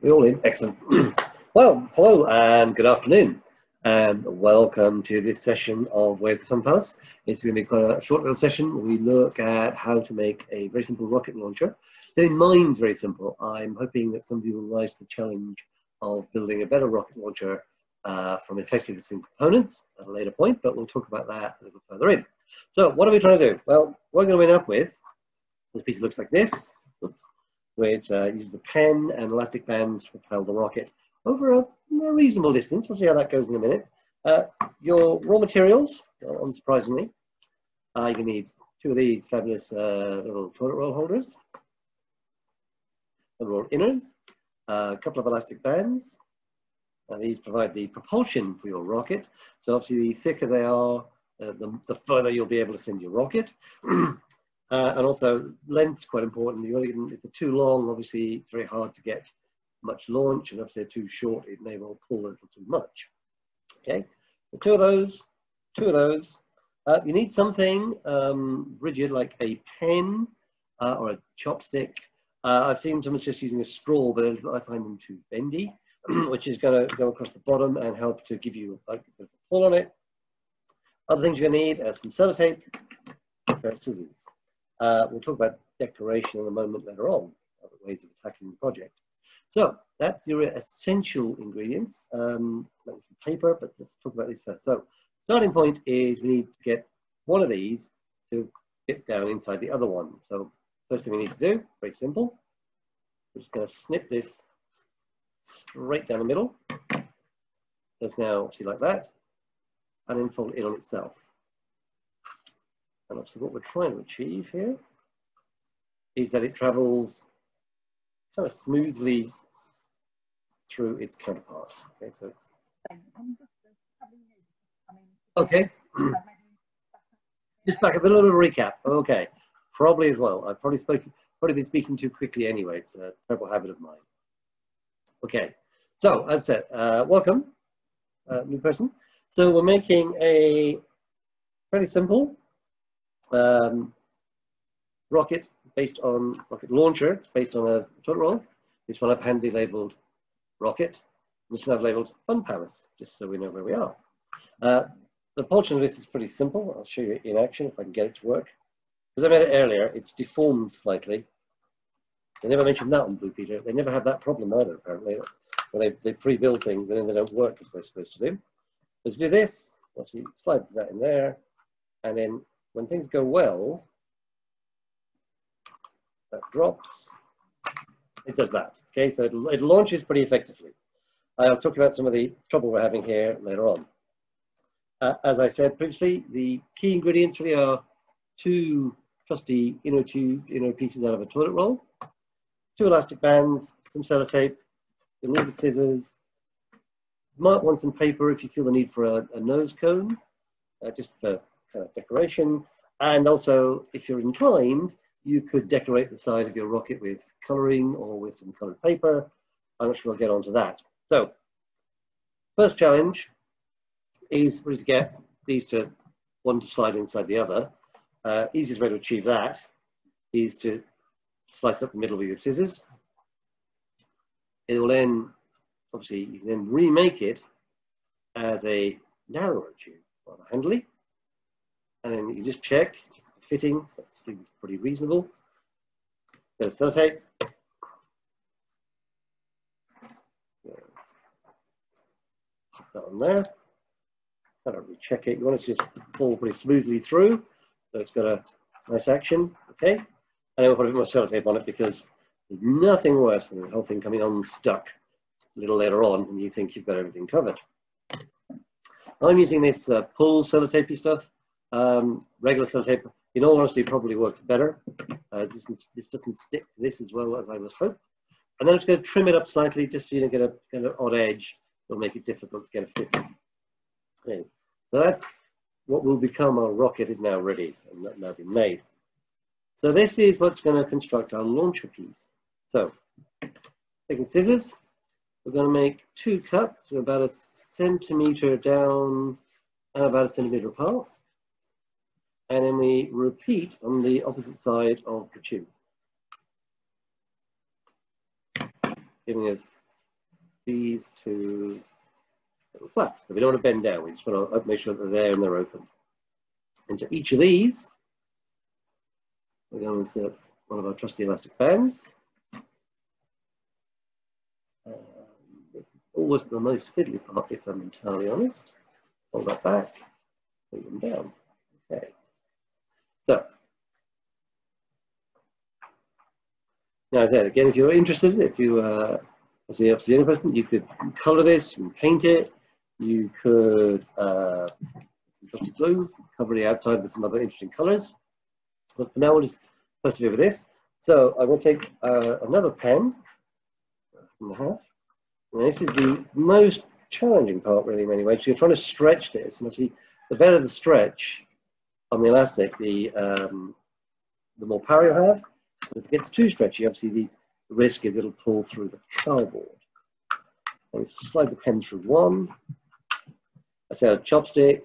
We're all in. Excellent. Well, hello and good afternoon, and welcome to this session of Where's the Fun Palace. It's going to be quite a short little session where we look at how to make a very simple rocket launcher. So mine's very simple. I'm hoping that some of you will rise to the challenge of building a better rocket launcher from effectively the same components at a later point, but we'll talk about that a little further in. So what are we trying to do? Well, we're going to end up with this piece looks like this. Oops. Which uses a pen and elastic bands to propel the rocket over a reasonable distance. We'll see how that goes in a minute. Your raw materials, unsurprisingly, you need two of these fabulous little toilet roll holders, roll inners, a couple of elastic bands. These provide the propulsion for your rocket. So obviously the thicker they are, the further you'll be able to send your rocket. And also length's quite important. If they're too long, obviously it's very hard to get much launch, and if they're too short, it may well pull a little too much. Okay, so two of those. You need something rigid like a pen or a chopstick. I've seen someone just using a straw, but I find them too bendy, which is going to go across the bottom and help to give you a bit of a pull on it. Other things you're going to need are some sellotape, a pair of scissors. We'll talk about decoration in a moment later on, other ways of attacking the project. So that's your essential ingredients. Some paper, but let's talk about these first. So starting point is we need to get one of these to fit down inside the other one. So first thing we need to do, very simple. We're just going to snip this straight down the middle. That's now obviously like that, and then fold it in on itself. And obviously what we're trying to achieve here is that it travels kind of smoothly through its counterpart. Okay, so it's okay. Just back up a little recap. Okay, probably as well. I've probably been speaking too quickly anyway. It's a terrible habit of mine. Okay, so as I said, welcome, new person. So we're making a fairly simple rocket launcher. It's based on a toilet roll. This one I've handy labeled rocket. This one I've labeled Fun Palace, just so we know where we are. The propulsion of this is pretty simple. I'll show you in action if I can get it to work. As I made it earlier, it's deformed slightly. They never mentioned that on Blue Peter. They never have that problem either, apparently. When they pre-build things and then they don't work as they're supposed to do. Let's do this. Obviously, slide that in there, and then when things go well, that drops, it does that. Okay, so it launches pretty effectively. I'll talk about some of the trouble we're having here later on. As I said previously, the key ingredients really are two trusty inner pieces out of a toilet roll, two elastic bands, some sellotape, you'll need the scissors. You might want some paper if you feel the need for a nose cone, just for kind of decoration. And also, if you're inclined, you could decorate the side of your rocket with coloring or with some colored paper. I'm not sure I'll get onto that. So, first challenge is really to get these one to slide inside the other. Easiest way to achieve that is to slice up the middle with your scissors. It will then, obviously, you can then remake it as a narrower tube rather handily. And then you just check fitting. That seems pretty reasonable. Bit of sellotape. Pop that on there. Kind of recheck it. You want it to just pull pretty smoothly through, so it's got a nice action. Okay. And then we'll put a bit more sellotape on it because there's nothing worse than the whole thing coming unstuck a little later on and you think you've got everything covered. I'm using this pull sellotapey stuff. Regular sellotape, in all honesty, probably works better. This doesn't stick to this as well as I would hope. And then I'm just going to trim it up slightly just so you don't get a kind of odd edge. It'll make it difficult to get a fit. Okay. So that's what will become our rocket is now ready and now been made. So this is what's going to construct our launcher piece. So taking scissors, we're going to make two cuts. We're about 1 centimeter down and about 1 centimeter apart. And then we repeat on the opposite side of the tube, giving us these two little flaps. So we don't want to bend down. We just want to make sure that they're there and they're open. Into each of these, we're going to insert one of our trusty elastic bands. Always the most fiddly part, if I'm entirely honest. Hold that back, pull them down. Okay. So, now I said again, if you're interested, if you if you're the only person, you could colour this, you can paint it, you could some trusty glue, cover the outside with some other interesting colours. But for now, we'll just persevere with this. So I will take another pen and a half. And this is the most challenging part, really, in many ways. So you're trying to stretch this, and obviously, the better the stretch on the elastic, the more power you have. If it gets too stretchy, obviously, the risk is it'll pull through the cardboard. And slide the pen through one. I say a chopstick,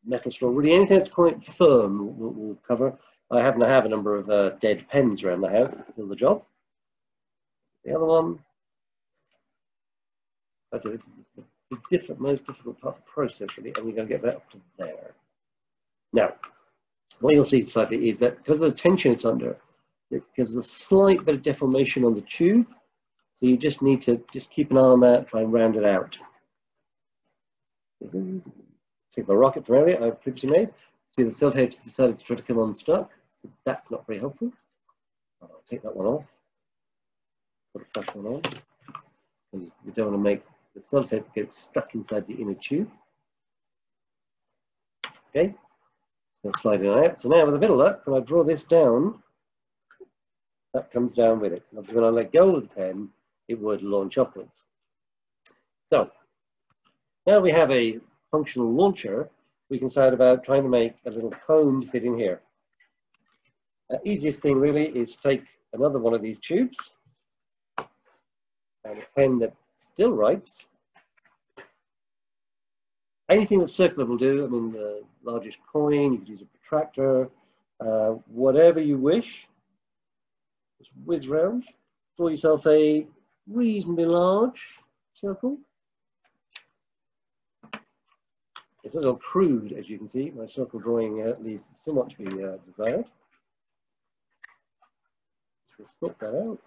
metal straw, really anything that's quite firm will cover. I happen to have a number of dead pens around the house to fill the job. The other one, this is the most difficult part of the process, really, and we're going to get that up to there. Now, what you'll see slightly is that because of the tension it's under, because there's a slight bit of deformation on the tube, so you just need to just keep an eye on that, try and round it out. Take my rocket from earlier I previously made. See the sellotape's decided to try to come unstuck, so that's not very helpful. I'll take that one off. Put a fresh one on. And we don't want to make the sellotape get stuck inside the inner tube. Okay, so slide it out. So now with a bit of luck, when I draw this down, that comes down with it. And when I let go of the pen, it would launch upwards. So now we have a functional launcher, we can start about trying to make a little cone fit in here. Easiest thing really is take another one of these tubes and a pen that still writes. Anything that's circular will do. I mean, the largest coin, you could use a protractor, whatever you wish. Just whiz round, draw yourself a reasonably large circle. It's a little crude, as you can see. My circle drawing leaves somewhat to be desired. So we'll snip that out.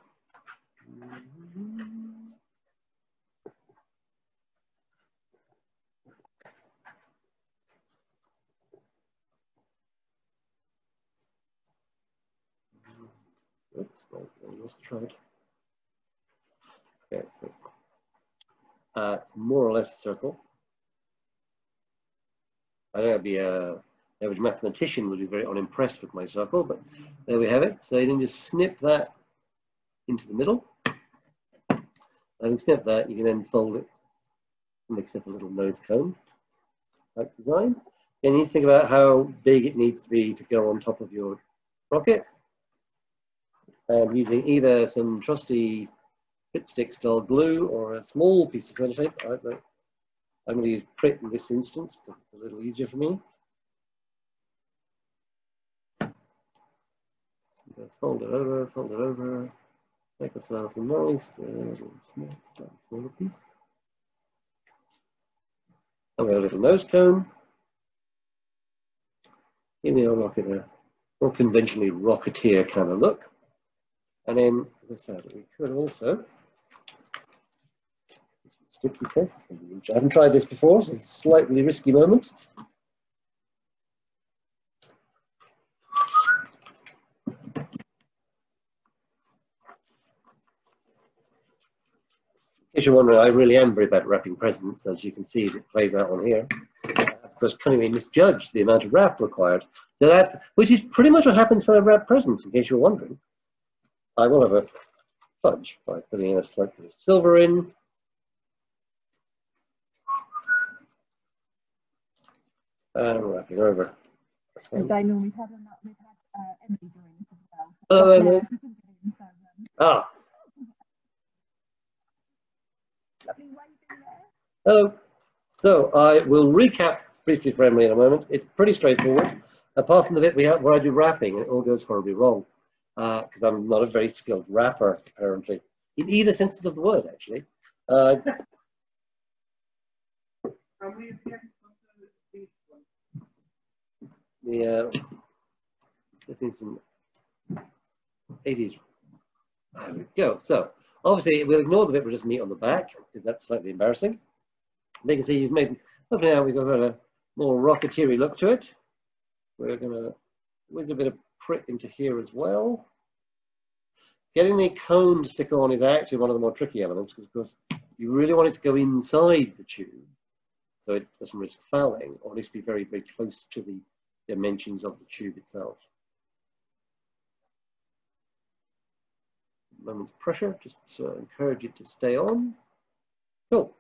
Oops, I lost the thread. Okay, so, it's more or less a circle. I know it'd be the average mathematician would be very unimpressed with my circle, but there we have it. So you then just snip that into the middle. Having snipped that, you can then fold it and mix up a little nose cone type design. And you need to think about how big it needs to be to go on top of your rocket. And using either some trusty Prit stick style glue or a small piece of sellotape. I'm going to use Prit in this instance because it's a little easier for me. Fold it over, make ourselves a nice little smaller piece. And we have a little nose cone. Give me a rocket, a more conventionally rocketeer kind of look. And then, as I said, we could also, sticky says, I haven't tried this before, so it's a slightly risky moment. In case you're wondering, I really am very bad at wrapping presents, as you can see it plays out on here. Of course, cunningly misjudged the amount of wrap required. So that's, which is pretty much what happens when I wrap presents, in case you're wondering. I will have a fudge by putting in a slight bit of silver in. And wrapping over. Damien, we've had Emily join us as well. Emily. Ah. Oh, so I will recap briefly for Emily in a moment. It's pretty straightforward. Apart from the bit where I do wrapping, it all goes horribly wrong because I'm not a very skilled wrapper, apparently. in either senses of the word, actually. I think some 80s. There we go. So obviously we'll ignore the bit with just meat on the back because that's slightly embarrassing. But you can see you've made, hopefully now we've got a more rocketeer-y look to it. We're going to whiz a bit of prick into here as well. Getting the cone to stick on is actually one of the more tricky elements because, of course, you really want it to go inside the tube so it doesn't risk fouling, or at least be very, very close to the dimensions of the tube itself. Moment's pressure, just encourage it to stay on. Cool.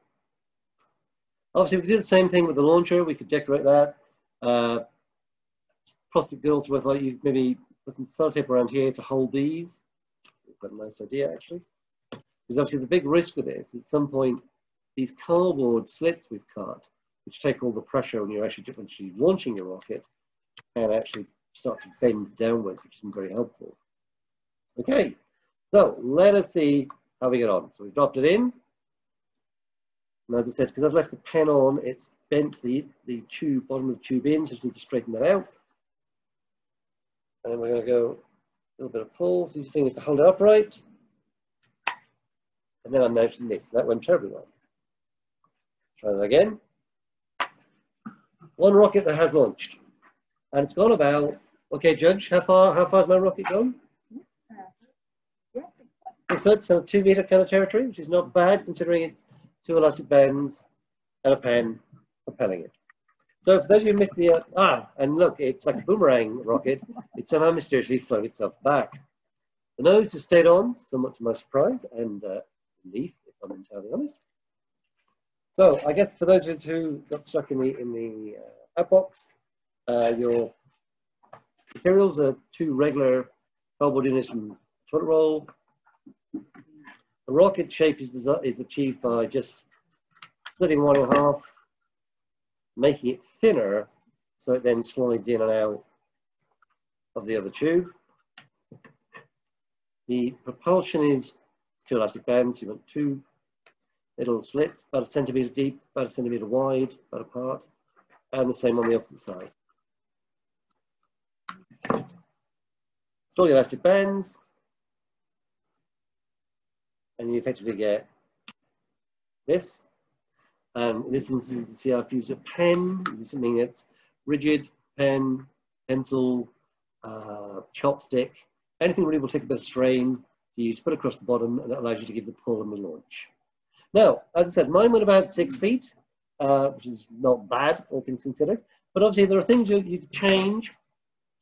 Obviously, we could do the same thing with the launcher. We could decorate that. Possibly good also worthwhile you maybe put some sellotape around here to hold these. We've got a nice idea actually. Because obviously the big risk with this is at some point these cardboard slits we've cut, which take all the pressure when you're actually launching your rocket, can actually start to bend downwards, which isn't very helpful. Okay. So let us see how we get on. So we've dropped it in. And as I said, because I've left the pen on, it's bent the tube, bottom of the tube in, so I just need to straighten that out. And we're going to go a little bit of pull. So the thing is to hold it upright. And then I'm mounting this. That went terribly well. Try that again. One rocket that has launched. And it's gone about, okay, Judge, how far has my rocket gone? 6 foot, so 2 meter kind of territory, which is not bad considering it's 2 elastic bands and a pen propelling it. So for those of you who missed the, and look, it's like a boomerang rocket. It somehow mysteriously flown itself back. The nose has stayed on, somewhat to my surprise and relief, if I'm entirely honest. So I guess for those of us who got stuck in the outbox, your materials are 2 regular cardboard units from toilet roll. The rocket shape is achieved by just splitting one in half, making it thinner, so it then slides in and out of the other tube. The propulsion is 2 elastic bands. You've got 2 little slits, about 1 centimeter deep, about 1 centimeter wide, about apart, and the same on the opposite side. All the elastic bands. And you effectively get this. In this instance, you can see I've used a pen, something that's rigid, pen, pencil, chopstick, anything really will take a bit of strain. You just put it across the bottom, and that allows you to give the pull and the launch. Now, as I said, mine went about 6 feet, which is not bad, all things considered. But obviously, there are things you could change.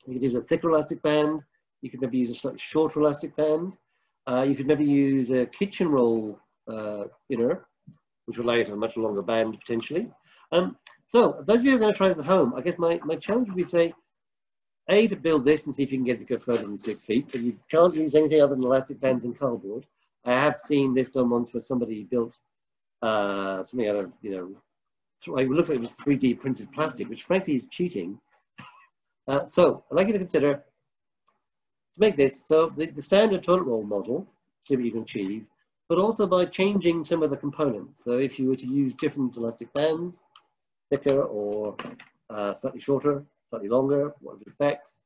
You could use a thicker elastic band. You could maybe use a slightly shorter elastic band. You could maybe use a kitchen roll inner, which will allow you to have a much longer band potentially. So those of you who are going to try this at home, I guess my challenge would be to say, A, to build this and see if you can get it to go further than 6 feet, but you can't use anything other than elastic bands and cardboard. I have seen this done once where somebody built something out of, it looked like it was 3D printed plastic, which frankly is cheating. So I'd like you to consider to make this, so the standard toilet roll model, see what you can achieve, but also by changing some of the components. So if you were to use different elastic bands, thicker or slightly shorter, slightly longer, whatever the effects.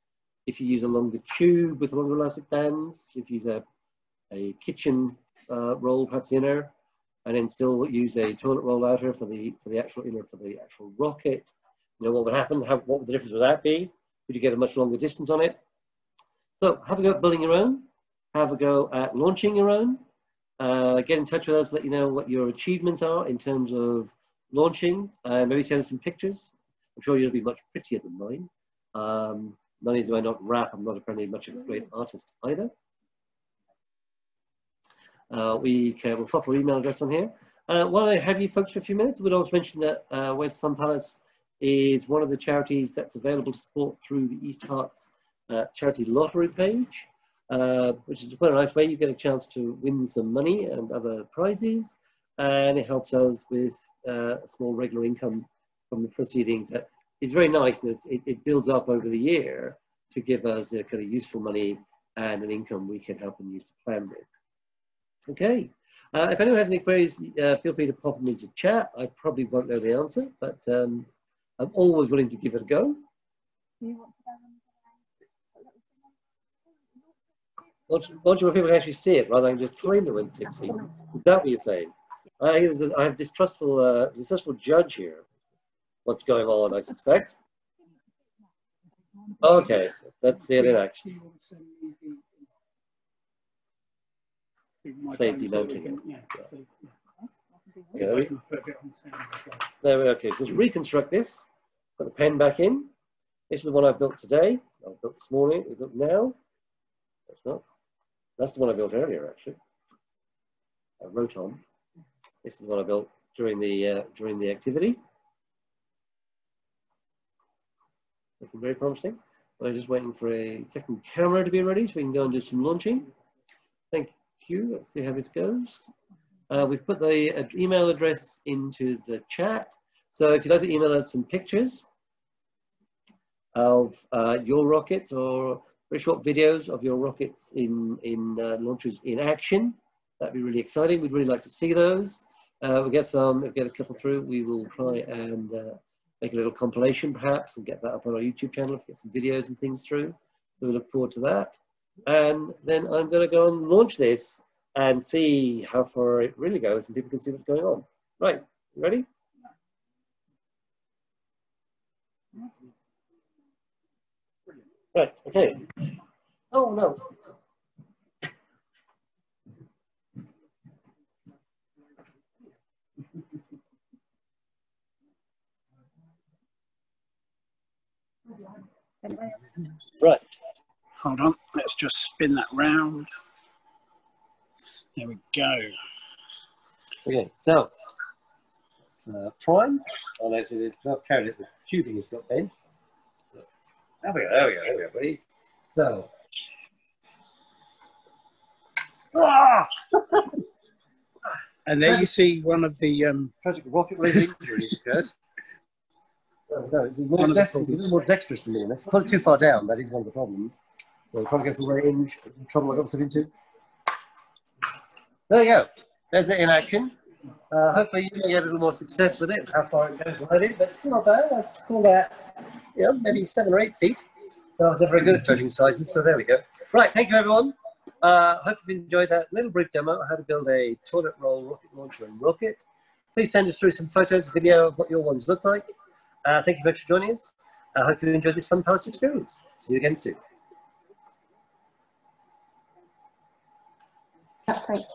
If you use a longer tube with longer elastic bands, if you use a kitchen roll, perhaps inner, and then still use a toilet roll outer for the actual inner for the actual rocket, what would happen? What would the difference with that be? Would you get a much longer distance on it? So have a go at building your own. Have a go at launching your own. Get in touch with us, let you know what your achievements are in terms of launching. Maybe send us some pictures. I'm sure you'll be much prettier than mine. Not only do I not rap, I'm not apparently much of a great artist either. We'll pop our email address on here. While I have you folks for a few minutes, we'd also mention that Ware's Fun Palace is one of the charities that's available to support through the East Hearts charity lottery page, which is quite a nice way. You get a chance to win some money and other prizes, and it helps us with a small regular income from the proceedings. That is very nice. It builds up over the year to give us a kind of useful money and an income we can help and use to plan with. Okay. If anyone has any queries, feel free to pop them into chat. I probably won't know the answer, but I'm always willing to give it a go. Want you people can actually see it rather than just claim it went 6 feet. Is that what you're saying? I have distrustful judge here. What's going on, I suspect. Okay, let's see it in action. Safety noting it. Yeah. Okay, there we go. Okay, so let's reconstruct this. Put the pen back in. This is the one I built today. I built this morning. I built now. That's not. That's the one I built earlier, actually. I wrote on. This is the one I built during the activity. Looking very promising. But I'm just waiting for a second camera to be ready so we can go and do some launching. Thank you. Let's see how this goes. We've put the email address into the chat. So if you'd like to email us some pictures of your rockets or very short videos of your rockets in launches in action, that'd be really exciting. We'd really like to see those. We'll get a couple through. We will try and make a little compilation perhaps and get that up on our YouTube channel, get some videos and things through. So we look forward to that. And then I'm going to go and launch this and see how far it really goes and people can see what's going on. Right, ready? Right, okay. Oh, no. Right. Hold on, let's just spin that round. There we go. Okay, so it's prime. Oh no, so I've carried it. The tubing is not bent. So, there we go, buddy. So, and there you see one of the tragic rocket-related injuries occurred. So, it's a little more dexterous than me. Let's put it too far down. That is one of the problems. So we're trying to get some range. Trouble I got myself into. There you go. There's it in action. Hopefully you may get a little more success with it. How far it goes than I did, but it's not bad. Let's call that, maybe 7 or 8 feet. So I'm not very good at judging sizes. So there we go. Right. Thank you, everyone. Hope you've enjoyed that little brief demo of how to build a toilet roll rocket launcher and rocket. Please send us through some photos, video of what your ones look like. Thank you very much for joining us. I hope you enjoyed this fun pilot experience. See you again soon. That's great.